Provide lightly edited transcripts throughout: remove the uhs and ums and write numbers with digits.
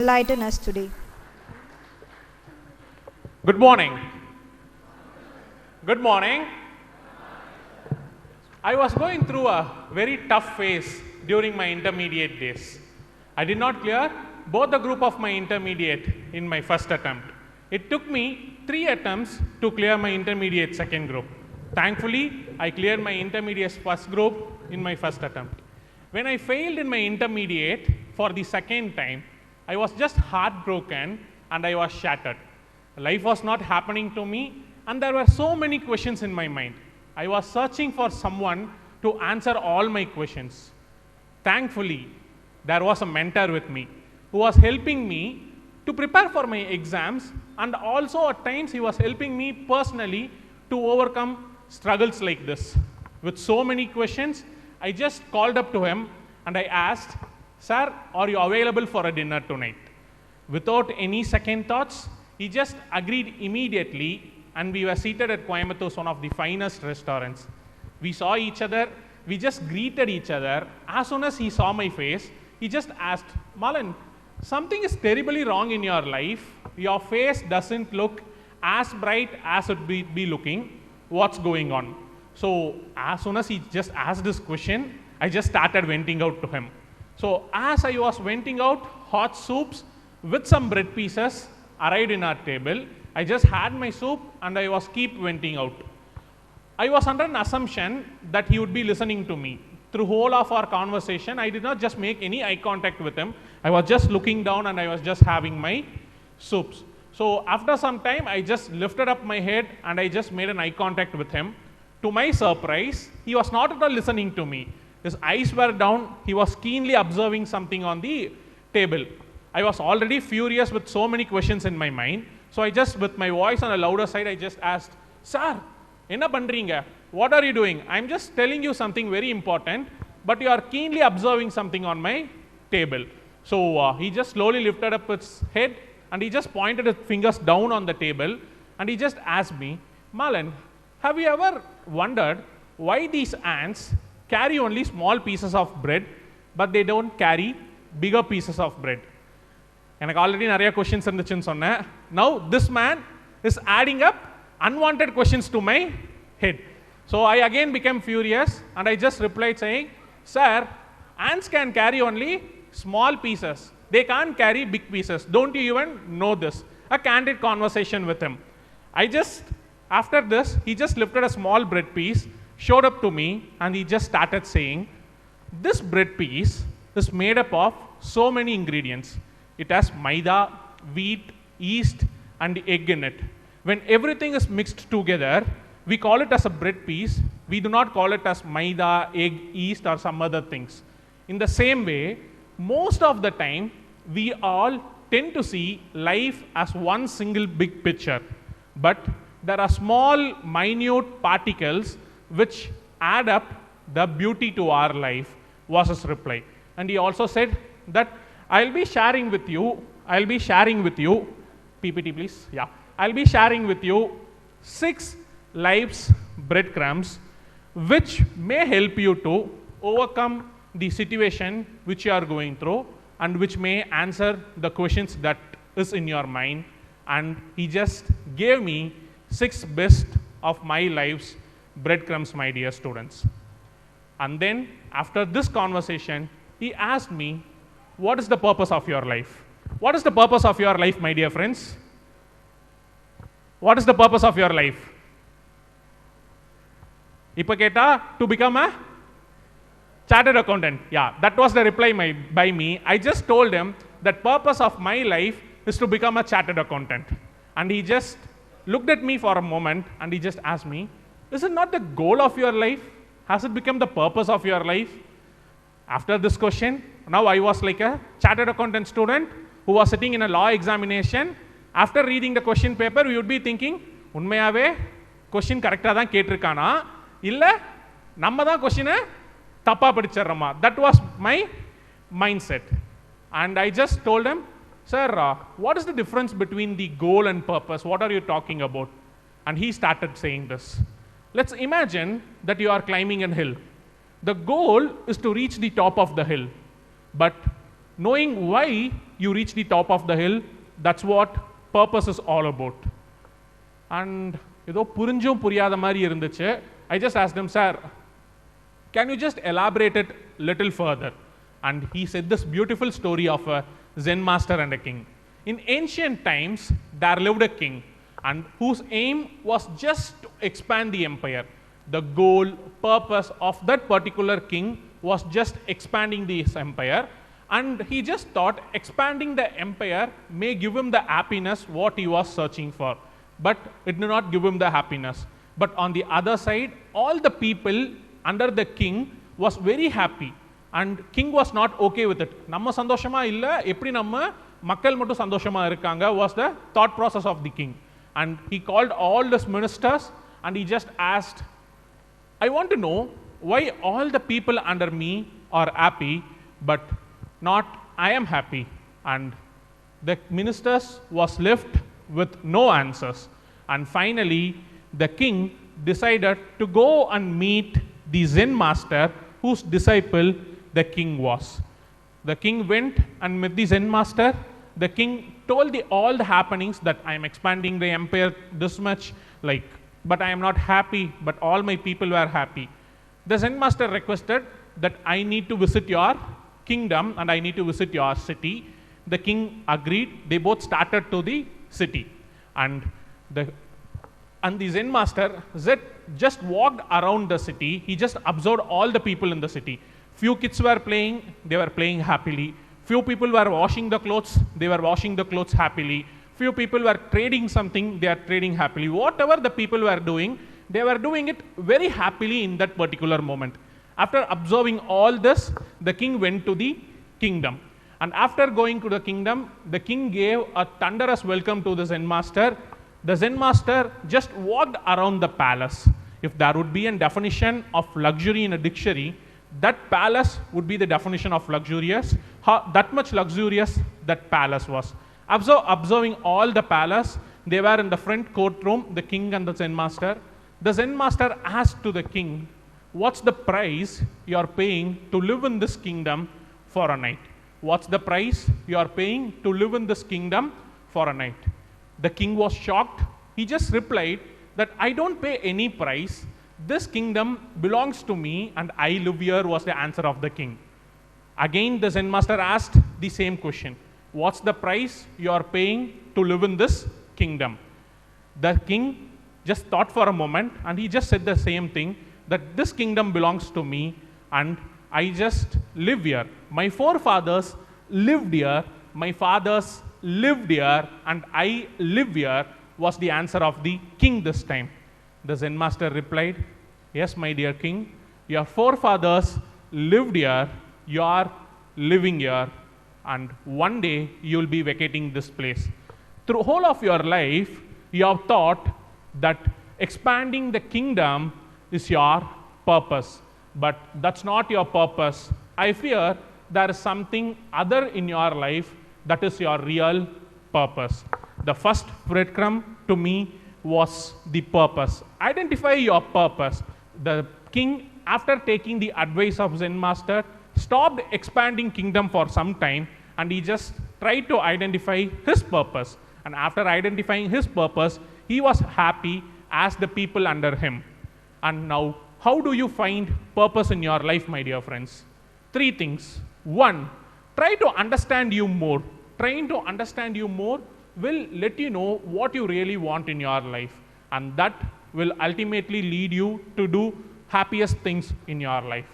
Enlighten us today. Good morning. Good morning. I was going through a very tough phase during my intermediate days. I did not clear both the group of my intermediate in my first attempt. It took me 3 attempts to clear my intermediate second group. Thankfully, I cleared my intermediate first group in my first attempt. When I failed in my intermediate for the second time, I was just heartbroken and I was shattered. Life was not happening to me, and there were so many questions in my mind. I was searching for someone to answer all my questions. Thankfully, there was a mentor with me who was helping me to prepare for my exams, and also at times he was helping me personally to overcome struggles like this. With so many questions, I just called up to him and I asked, "Sir, are you available for a dinner tonight?" Without any second thoughts, he just agreed immediately, and we were seated at Coimbatore, one of the finest restaurants. We saw each other, we just greeted each other. As soon as he saw my face, he just asked, "Malan, something is terribly wrong in your life. Your face doesn't look as bright as it be looking. What's going on?" So as soon as he just asked this question, I just started venting out to him. So as I was venting out, hot soups with some bread pieces arrived in our table. I just had my soup and I was keep venting out. I was under an assumption that he would be listening to me. Through whole of our conversation, I did not just make any eye contact with him. I was just looking down and I was just having my soups. So after some time, I just lifted up my head and I just made an eye contact with him. To my surprise, he was not at all listening to me. His eyes were down. He was keenly observing something on the table. I was already furious with so many questions in my mind. So I just, with my voice on a louder side, I just asked, "Sir, enna pandringa? What are you doing? I'm just telling you something very important, but you are keenly observing something on my table." So he just slowly lifted up his head and he just pointed his fingers down on the table and he just asked me, "Malan, have you ever wondered why these ants carry only small pieces of bread, but they don't carry bigger pieces of bread?" எனக்கு already நிறைய questions இருந்துச்சுன்னு சொன்னேன். Now this man is adding up unwanted questions to my head. So I again became furious and I just replied saying, "Sir, ants can carry only small pieces. They can't carry big pieces. Don't you even know this?" A candid conversation with him. After this, he just lifted a small bread piece, showed up to me, and he just started saying, "This bread piece is made up of so many ingredients. It has maida, wheat, yeast, and egg in it. When everything is mixed together, we call it as a bread piece. We do not call it as maida, egg, yeast, or some other things." In the same way, most of the time, we all tend to see life as one single big picture. But there are small, minute particles which add up the beauty to our life, was his reply. And he also said that I'll be sharing with you, PPT please, yeah. I'll be sharing with you 6 life's breadcrumbs which may help you to overcome the situation which you are going through and which may answer the questions that is in your mind. And he just gave me 6 best of my life's breadcrumbs, my dear students. And then after this conversation, he asked me, "What is the purpose of your life?" What is the purpose of your life, my dear friends? What is the purpose of your life? Ipa keta, to become a chartered accountant. Yeah, that was the reply by me. I just told him that purpose of my life is to become a chartered accountant. And he just looked at me for a moment and he just asked me, "Is it not the goal of your life? Has it become the purpose of your life?" After this question, now I was like a chartered accountant student who was sitting in a law examination. After reading the question paper, we would be thinking, உண்மையாவே question கரெக்டாக தான் கேட்டிருக்கானா இல்லை நம்ம தான் கொஸ்டினை தப்பாக படிச்சிடுறோமா? That was my mindset. And I just told him, "Sir, what is the difference between the goal and purpose? What are you talking about?" And he started saying this. Let's imagine that you are climbing a hill. The goal is to reach the top of the hill, but knowing why you reach the top of the hill, that's what purpose is all about. And ஏதோ புரிஞ்சும் புரியாத மாதிரி இருந்துச்சு. I just asked him, sir, can you just elaborate it little further? And he said this beautiful story of a Zen master and a king. In ancient times, there lived a king, and whose aim was just to expand the empire. The goal, purpose of that particular king was just expanding this empire, and he just thought expanding the empire may give him the happiness what he was searching for, but it did not give him the happiness. But on the other side, all the people under the king was very happy, and king was not okay with it. நம்ம சந்தோஷமா இல்ல, எப்படி நம்ம மக்கள் மட்டும் சந்தோஷமா இருக்காங்க was the thought process of the king. And he called all his ministers and he just asked, I want to know why all the people under me are happy but not I am happy. And the ministers was left with no answers. And finally the king decided to go and meet the Zen master whose disciple the king was. The king went and met the Zen master. The king told all the happenings, that I am expanding the empire this much, but I am not happy, but all my people were happy. The Zen master requested that I need to visit your kingdom and I need to visit your city. The king agreed. They both started to the city. And the Zen master just walked around the city. He just observed all the people in the city. Few kids were playing, they were playing happily. Few people were washing the clothes, they were washing the clothes happily. Few people were trading something, they are trading happily. Whatever the people were doing, they were doing it very happily in that particular moment. After observing all this, the king went to the kingdom. And after going to the kingdom, the king gave a thunderous welcome to the Zen master. The Zen master just walked around the palace. If there would be a definition of luxury in a dictionary, that palace would be the definition of luxurious. That much luxurious that palace was. Observing all the palace, they were in the front courtroom, the king and the Zen master. The Zen master asked to the king, what's the price you are paying to live in this kingdom for a night? What's the price you are paying to live in this kingdom for a night? The king was shocked. He just replied that I don't pay any price. This kingdom belongs to me and I live here, was the answer of the king. Again, the Zen master asked the same question. What's the price you are paying to live in this kingdom? The king just thought for a moment and he just said the same thing, that this kingdom belongs to me and I just live here. My forefathers lived here, my fathers lived here, and I live here, was the answer of the king this time. The Zen master replied, yes, my dear king, your forefathers lived here, you are living here, and one day you will be vacating this place. Through whole of your life, you have thought that expanding the kingdom is your purpose, but that's not your purpose. I fear there is something other in your life that is your real purpose. The first breadcrumb to me was the purpose. Identify your purpose. The king, after taking the advice of Zen master, stopped expanding kingdom for some time and he just tried to identify his purpose. And after identifying his purpose, he was happy as the people under him. And now, how do you find purpose in your life, my dear friends? 3 things. 1, try to understand you more. Trying to understand you more will let you know what you really want in your life, and that will ultimately lead you to do happiest things in your life.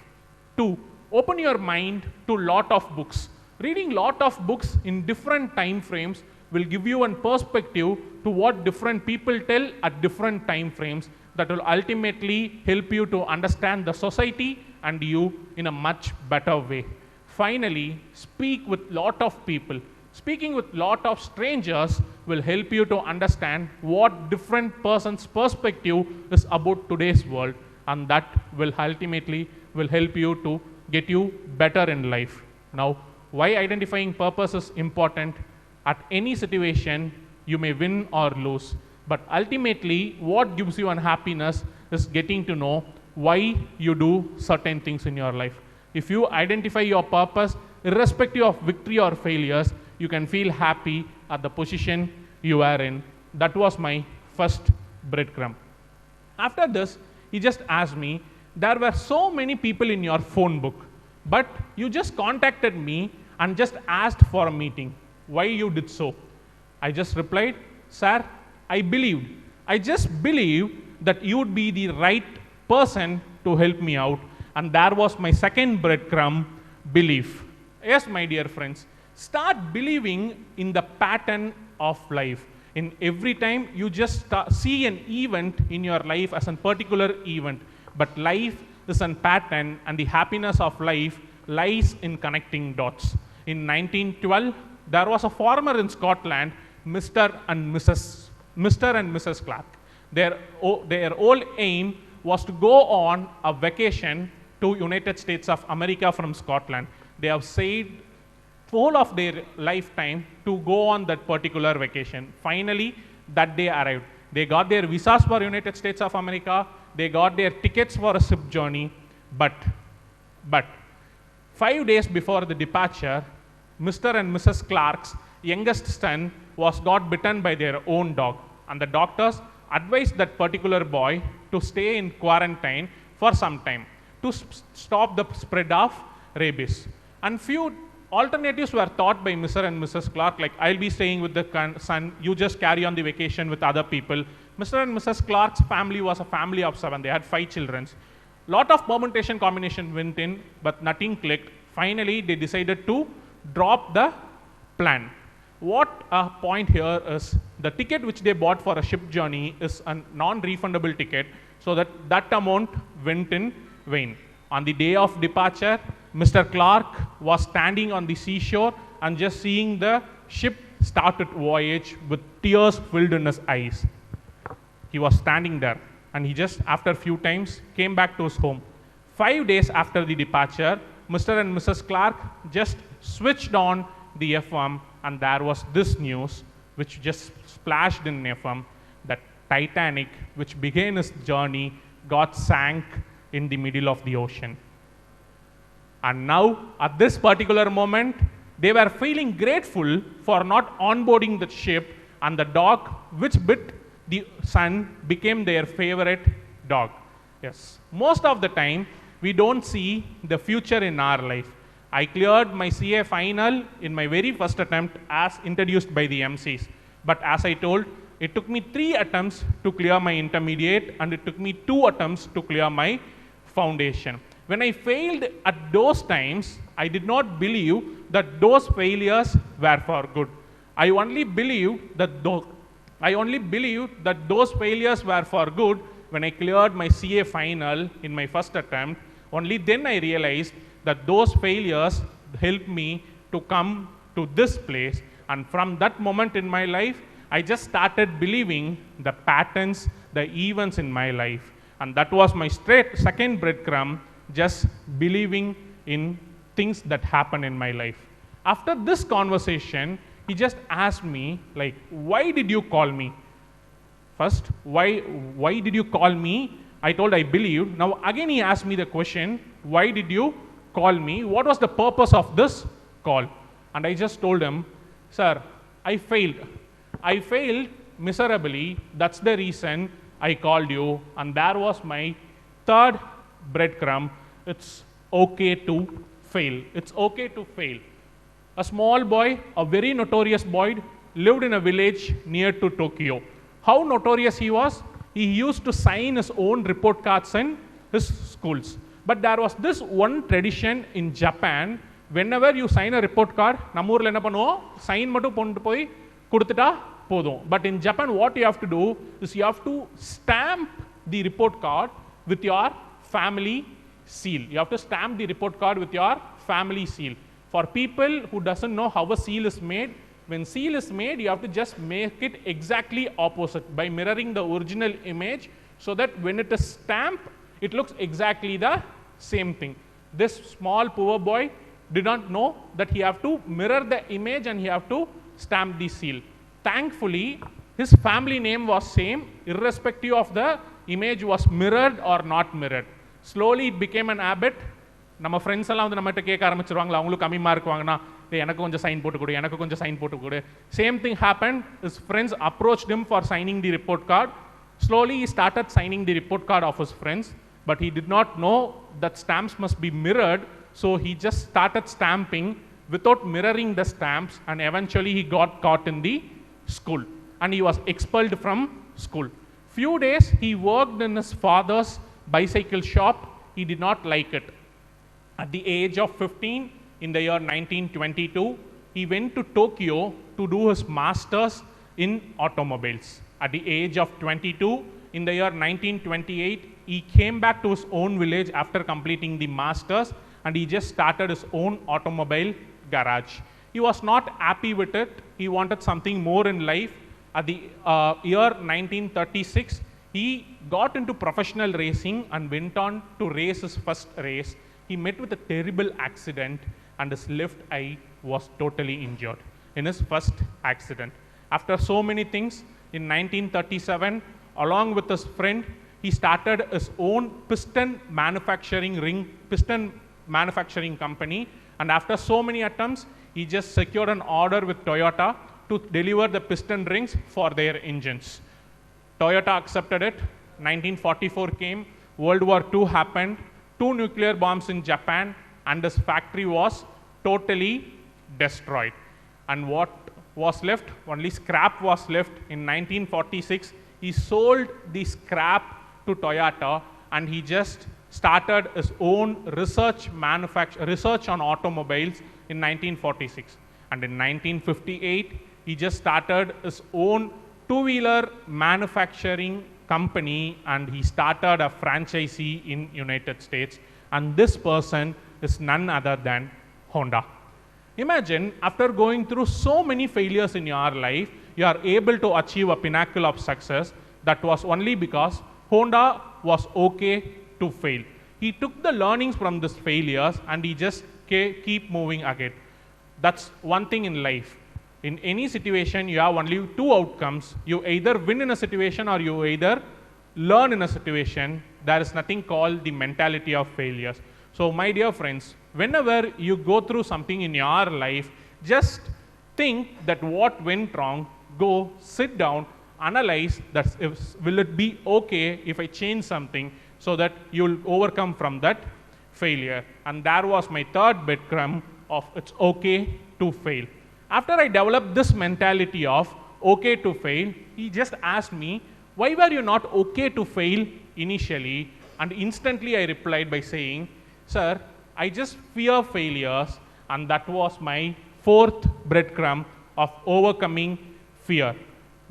2, open your mind to lot of books. Reading lot of books in different time frames will give you a perspective to what different people tell at different time frames, that will ultimately help you to understand the society and you in a much better way. Finally, speak with lot of people. Speaking with lot of strangers will help you to understand what different person's perspective is about today's world, and that will ultimately help you to get you better in life. Now, why identifying purpose is important? At any situation, you may win or lose, but ultimately what gives you unhappiness is getting to know why you do certain things in your life. If you identify your purpose, irrespective of victory or failures, you can feel happy at the position you are in. That was my first breadcrumb. After this, he just asked me, there were so many people in your phone book, but you just contacted me and just asked for a meeting. Why you did so? I just replied, sir, I believed. I just believed that you would be the right person to help me out. And there was my second breadcrumb, belief. Yes, my dear friends, start believing in the pattern of life. In every time you just see an event in your life as a particular event, but life is a pattern, and the happiness of life lies in connecting dots. In 1912, there was a farmer in Scotland, Mr. and Mrs. Clark. Their whole aim was to go on a vacation to United States of America from Scotland. They have saved whole of their lifetime to go on that particular vacation. Finally, that day arrived. They got their visas for United States of America. They got their tickets for a ship journey. But 5 days before the departure, Mr. and Mrs. Clark's youngest son got bitten by their own dog, and the doctors advised that particular boy to stay in quarantine for some time to stop the spread of rabies. And few alternatives were thought by Mr. and Mrs. Clark, like, I'll be staying with the son, you just carry on the vacation with other people. Mr. and Mrs. Clark's family was a family of 7. They had 5 children. Lot of permutation combination went in, but nothing clicked. Finally, they decided to drop the plan. What a point here is, the ticket which they bought for a ship journey is a non-refundable ticket, so that amount went in vain. On the day of departure, Mr. Clark was standing on the seashore and just seeing the ship start its voyage with tears filled in his eyes. He was standing there, and he just, after a few times, came back to his home. 5 days after the departure, Mr. and Mrs. Clark just switched on the FM, and there was this news which just splashed in FM, that Titanic, which began its journey, got sank in the middle of the ocean. And now, at this particular moment, they were feeling grateful for not onboarding the ship, and the dog which bit the son became their favorite dog. Yes, most of the time, we don't see the future in our life. I cleared my CA final in my very first attempt as introduced by the MCs. But as I told, it took me 3 attempts to clear my intermediate, and it took me 2 attempts to clear my foundation. When I failed at those times, I did not believe that those failures were for good. I only believed that those failures were for good when I cleared my CA final in my first attempt. Only then I realized that those failures helped me to come to this place. And from that moment in my life, I just started believing the patterns, the events in my life. And that was my second breadcrumb, just believing in things that happen in my life. After this conversation, he just asked me, like, why did you call me? First, why did you call me? I told I believed. Now again he asked me the question, why did you call me? What was the purpose of this call? And I just told him, sir, I failed. I failed miserably. That's the reason I called you. And there was my third breadcrumb. It's okay to fail. It's okay to fail. A small boy, a very notorious boy, lived in a village near to Tokyo. How notorious he was? He used to sign his own report cards in his schools. But there was this one tradition in Japan. Whenever you sign a report card, நம்மூர்ல என்ன பண்ணுவோம், sign மட்டும் கொண்டு போய் கொடுத்துட்டா போதும். But in Japan, what you have to do is you have to stamp the report card with your family seal. You have to stamp the report card with your family seal. For people who doesn't know how a seal is made, when seal is made, you have to just make it exactly opposite by mirroring the original image, so that when it is stamped, it looks exactly the same thing. This small poor boy did not know that he have to mirror the image and he have to stamp the seal. Thankfully, his family name was same, irrespective of the image was mirrored or not mirrored. Slowly it became an habit. நம்ம friends எல்லாம் வந்து நம்மகிட்ட கேட்க ஆரம்பிச்சிருவாங்களா, அவங்களுக்கு கம்மி mark வாங்கினா எனக்கு கொஞ்சம் சைன் போட்டு கொடு, எனக்கு கொஞ்சம் சைன் போட்டு கொடு. Same thing happen. His friends approached him for signing the report card. Slowly he started signing the report card of his friends, but he did not know that stamps must be mirrored, so he just started stamping without mirroring the stamps, and eventually he got caught in the school and he was expelled from school. Few days he worked in his father's bicycle shop. He did not like it. At the age of 15, in the year 1922, he went to Tokyo to do his master's in automobiles. At the age of 22, in the year 1928, he came back to his own village after completing the master's, and he just started his own automobile garage. He was not happy with it. He wanted something more in life. At the year 1936, he got into professional racing and went on to race his first race. He met with a terrible accident and his left eye was totally injured in his first accident. After so many things, in 1937, along with his friend, he started his own piston manufacturing company, and after so many attempts, he just secured an order with Toyota to deliver the piston rings for their engines. Toyota accepted it. 1944 came, World War II happened, 2 nuclear bombs in Japan, and his factory was totally destroyed. And what was left? Only scrap was left. In 1946, he sold the scrap to Toyota, and he just started his own research on automobiles in 1946. And in 1958, he just started his own two-wheeler manufacturing company, and he started a franchisee in United States. And this person is none other than Honda. Imagine, after going through so many failures in your life, you are able to achieve a pinnacle of success. That was only because Honda was okay to fail. He took the learnings from these failures and he just keep moving ahead. That's one thing in life. In any situation, you have only 2 outcomes. You either win in a situation or you either learn in a situation. There is nothing called the mentality of failures. So my dear friends, whenever you go through something in your life, just think that what went wrong, go sit down, analyze that will it be okay if I change something, so that you'll overcome from that failure. And that was my third breadcrumb of it's okay to fail. After I developed this mentality of okay to fail, he just asked me, why were you not okay to fail initially? And instantly I replied by saying, sir, I just fear failures, and that was my 4th breadcrumb of overcoming fear.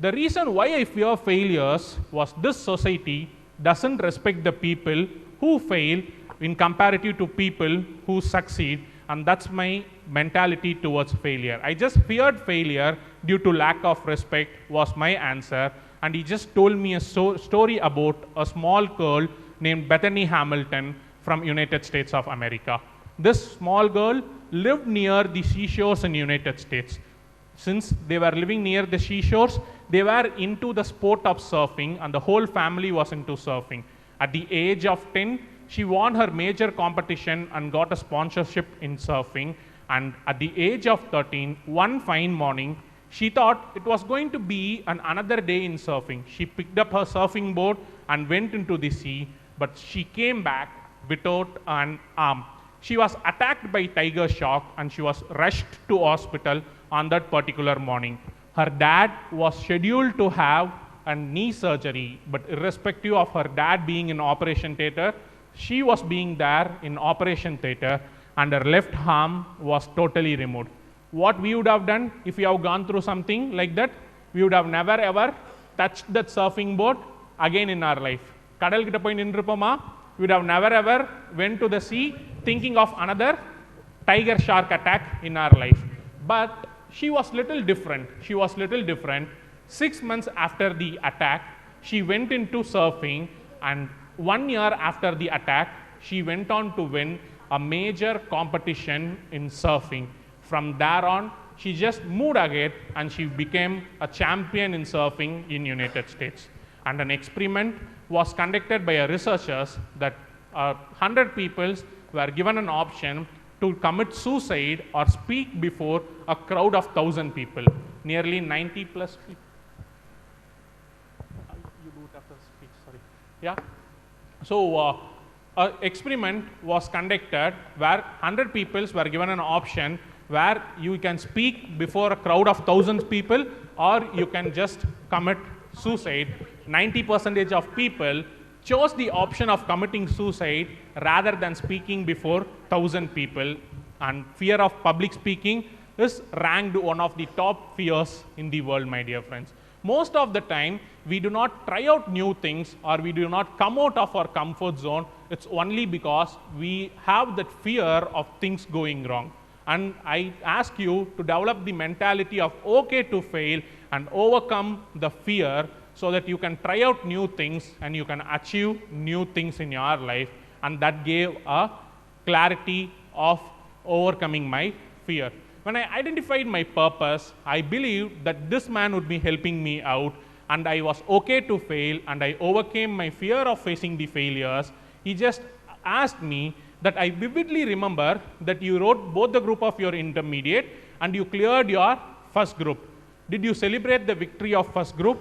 The reason why I fear failures was this society doesn't respect the people who fail in comparative to people who succeed, and that's my mentality towards failure. I just feared failure due to lack of respect was my answer, and he just told me a story about a small girl named Bethany Hamilton from United States of America. This small girl lived near the seashores in United States. Since they were living near the seashores, they were into the sport of surfing, and the whole family was into surfing. At the age of 10, she won her major competition and got a sponsorship in surfing. And at the age of 13, one fine morning, she thought it was going to be another day in surfing. She picked up her surfing board and went into the sea, but she came back without an arm. She was attacked by tiger shark and she was rushed to hospital on that particular morning. Her dad was scheduled to have a knee surgery, but irrespective of her dad being in operation theater, she was being there in operation theater, and her left arm was totally removed. What we would have done if we have gone through something like that? We would have never ever touched that surfing board again in our life. Kadal kitta poi ninrupoma, we would have never ever went to the sea thinking of another tiger shark attack in our life. But she was little different. 6 months after the attack, she went into surfing, and 1 year after the attack, she went on to win a major competition in surfing. From there on, she just moved ahead and she became a champion in surfing in United States. And an experiment was conducted by researchers that 100 people were given an option to commit suicide or speak before a crowd of 1,000 people. Nearly 90 plus people. You do it after speech, sorry. Yeah. So, an experiment was conducted where 100 people were given an option where you can speak before a crowd of 1,000 people or you can just commit suicide. 90% of people chose the option of committing suicide rather than speaking before 1,000 people, and fear of public speaking is ranked one of the top fears in the world, my dear friends. Most of the time, we do not try out new things or we do not come out of our comfort zone. It's only because we have that fear of things going wrong. And I ask you to develop the mentality of okay to fail and overcome the fear so that you can try out new things and you can achieve new things in your life. And that gave a clarity of overcoming my fear. When I identified my purpose, I believed that this man would be helping me out, and I was okay to fail, and I overcame my fear of facing the failures. He just asked me that I vividly remember that you wrote both the group of your intermediate and you cleared your first group. Did you celebrate the victory of first group?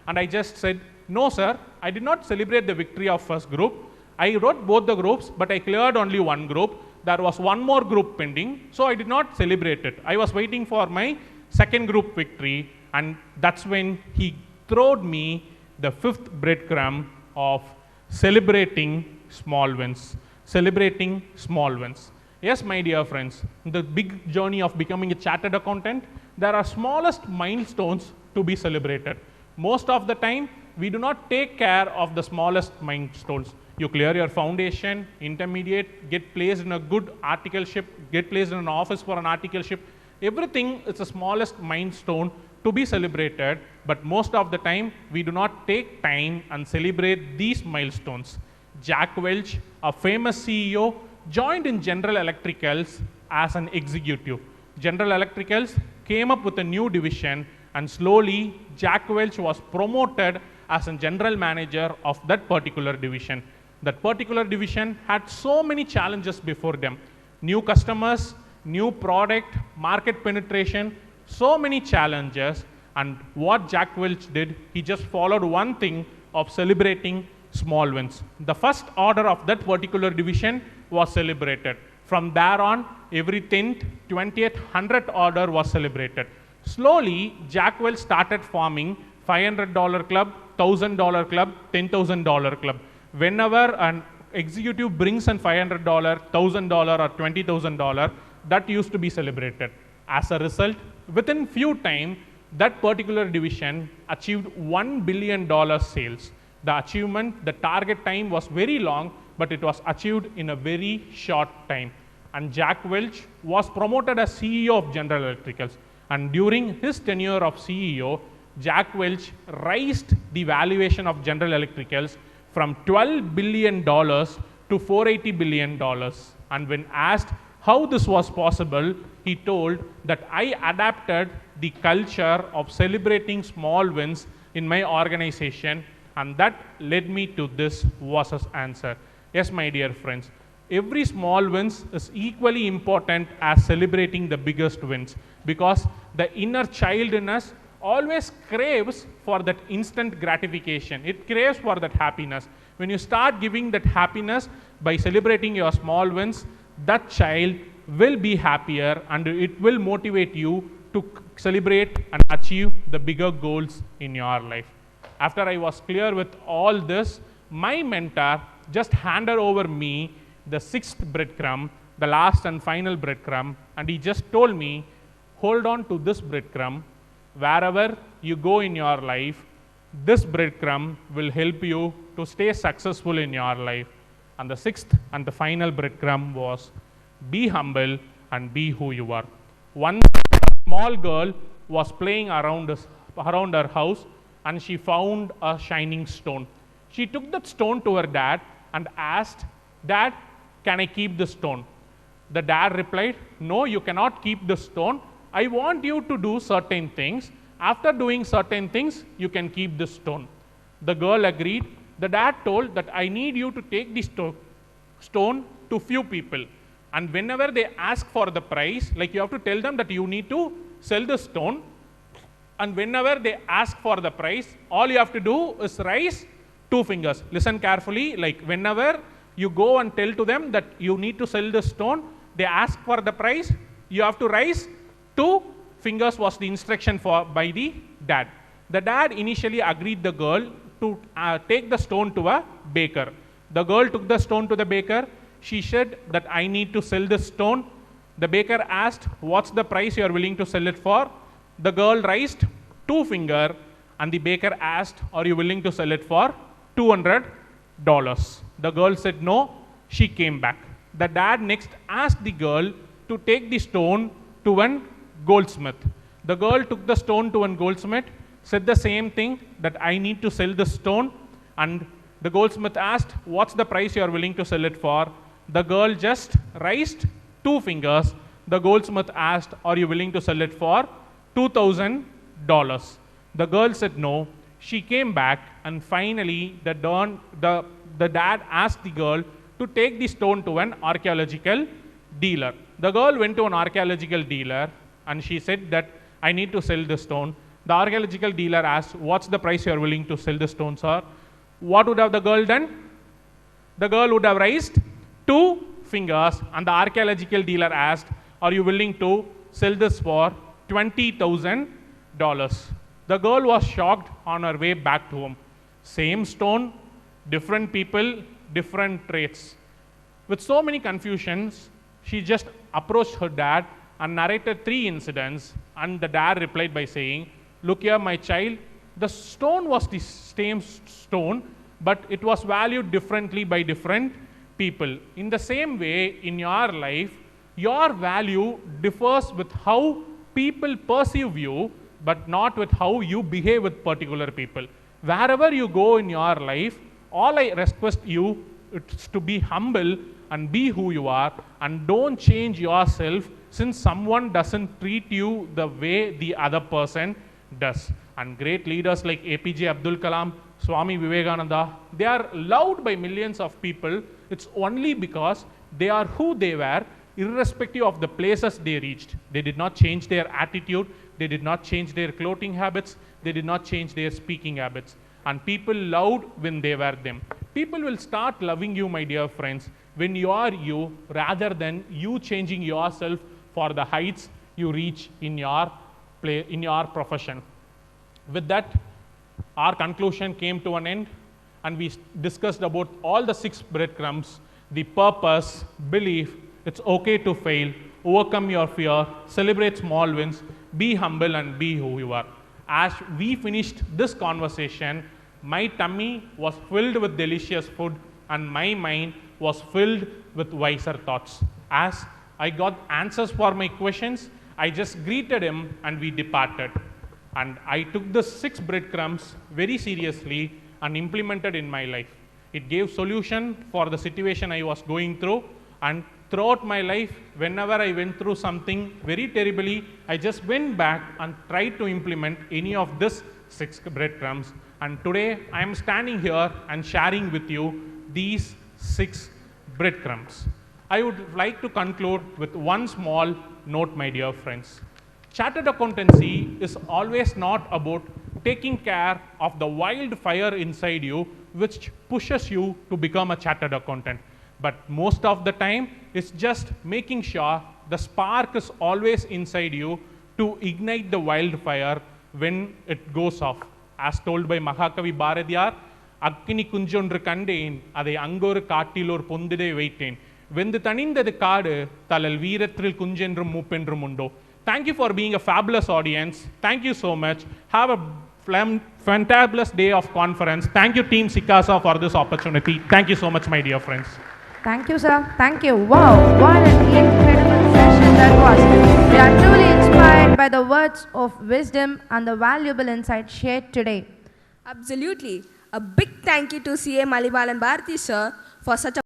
And I just said, no sir, I did not celebrate the victory of first group. I wrote both the groups, but I cleared only one group. There was one more group pending, so I did not celebrate it. I was waiting for my second group victory, and that's when he throwed me the fifth breadcrumb of celebrating small wins. Celebrating small wins. Yes, my dear friends, in the big journey of becoming a chartered accountant, there are smallest milestones to be celebrated. Most of the time, we do not take care of the smallest milestones. You clear your foundation, intermediate, get placed in a good articleship, get placed in an office for an articleship. Everything is the smallest milestone to be celebrated, but most of the time, we do not take time and celebrate these milestones. Jack Welch, a famous CEO, joined in General Electricals as an executive. General Electricals came up with a new division, and slowly Jack Welch was promoted as a general manager of that particular division. That particular division had so many challenges before them. New customers, new product, market penetration, so many challenges. And what Jack Welch did, he just followed one thing of celebrating small wins. The first order of that particular division was celebrated. From there on, every 10th, 20th, 100th order was celebrated. Slowly, Jack Welch started forming $500 club, $1,000 club, $10,000 club. Whenever an executive brings in $500, $1,000 or $20,000, that used to be celebrated. As a result, within few time, that particular division achieved $1 billion sales. The achievement, the target time was very long, but it was achieved in a very short time. And Jack Welch was promoted as CEO of General Electricals. And during his tenure of CEO, Jack Welch raised the valuation of General Electricals from $12 billion to $480 billion. And when asked how this was possible, he told that I adapted the culture of celebrating small wins in my organization, and that led me to this was his answer. Yes, my dear friends, every small wins is equally important as celebrating the biggest wins, because the inner child in us always craves for that instant gratification. It craves for that happiness. When you start giving that happiness by celebrating your small wins, that child will be happier and it will motivate you to celebrate and achieve the bigger goals in your life. After I was clear with all this, my mentor just handed over me the sixth breadcrumb, the last and final breadcrumb, and he just told me, hold on to this breadcrumb. Wherever you go in your life, this breadcrumb will help you to stay successful in your life. And the sixth and the final breadcrumb was, be humble and be who you are. One small girl was playing around her house, and she found a shining stone. She took that stone to her dad and asked, Dad, can I keep the stone? The dad replied, no, you cannot keep the stone. I want you to do certain things. After doing certain things, you can keep the stone. The girl agreed. The dad told that I need you to take the stone to few people. And whenever they ask for the price, like you have to tell them that you need to sell the stone. And whenever they ask for the price, all you have to do is raise two fingers. Listen carefully, like whenever you go and tell to them that you need to sell the stone, they ask for the price, you have to raise two fingers was the instruction by the dad. The dad initially agreed the girl to take the stone to a baker. The girl took the stone to the baker. She said that I need to sell this stone. The baker asked, what's the price you are willing to sell it for? The girl raised two fingers and the baker asked, are you willing to sell it for $200? The girl said no. She came back. The dad next asked the girl to take the stone to one goldsmith. The girl took the stone to one goldsmith, said the same thing, that I need to sell the stone, and the goldsmith asked, what's the price you are willing to sell it for? The girl just raised two fingers. The goldsmith asked, are you willing to sell it for $2,000? The girl said no. She came back, and finally the dad asked the girl to take the stone to an archaeological dealer. The girl went to an archaeological dealer and she said that I need to sell the stone. The archaeological dealer asked, what's the price you are willing to sell the stone, sir? What would have the girl done? The girl would have raised two fingers, and the archaeological dealer asked, are you willing to sell this for $20,000? The girl was shocked on her way back to home. Same stone, different people, different traits. With so many confusions, she just approached her dad and narrated three incidents, and the dad replied by saying, look here, my child, the stone was the same stone, but it was valued differently by different people. In the same way, in your life, your value differs with how people perceive you, but not with how you behave with particular people. Wherever you go in your life, all I request you is to be humble and be who you are, and don't change yourself since someone doesn't treat you the way the other person does. And great leaders like APJ Abdul Kalam, Swami Vivekananda, they are loved by millions of people. It's only because they are who they were, irrespective of the places they reached. They did not change their attitude, they did not change their clothing habits, they did not change their speaking habits. And people loved when they were them. People will start loving you, my dear friends, when you are you, rather than you changing yourself for the heights you reach in your profession. With that, our conclusion came to an end, and we discussed about all the 6 breadcrumbs: the purpose, belief, it's okay to fail, overcome your fear, celebrate small wins, be humble, and be who you are. As we finished this conversation, my tummy was filled with delicious food and my mind was filled with wiser thoughts. As I got answers for my questions, I just greeted him and we departed. And I took the 6 breadcrumbs very seriously and implemented in my life. It gave solution for the situation I was going through, and throughout my life, whenever I went through something very terribly, I just went back and tried to implement any of this 6 breadcrumbs. And today I am standing here and sharing with you these 6 breadcrumbs. I would like to conclude with one small note, my dear friends. Chartered accountancy is always not about taking care of the wildfire inside you which pushes you to become a chartered accountant. But most of the time, it's just making sure the spark is always inside you to ignite the wildfire when it goes off. As told by Mahakavi Bharadiyar, Akkini kunjondru kandeen, adai angoru kaattilor pondide veitteen. Vendu thanindadu kaadu, thalal veerathil kunjendrum moopendrum undo. Thank you for being a fabulous audience. Thank you so much. Have a fantabulous day of conference. Thank you, Team Sikasa, for this opportunity. Thank you so much, my dear friends. Thank you, sir. Thank you. Wow, what an incredible session that was. We are truly inspired by the words of wisdom and the valuable insights shared today. Absolutely. A big thank you to CA Malibalan Bharati, sir, for such a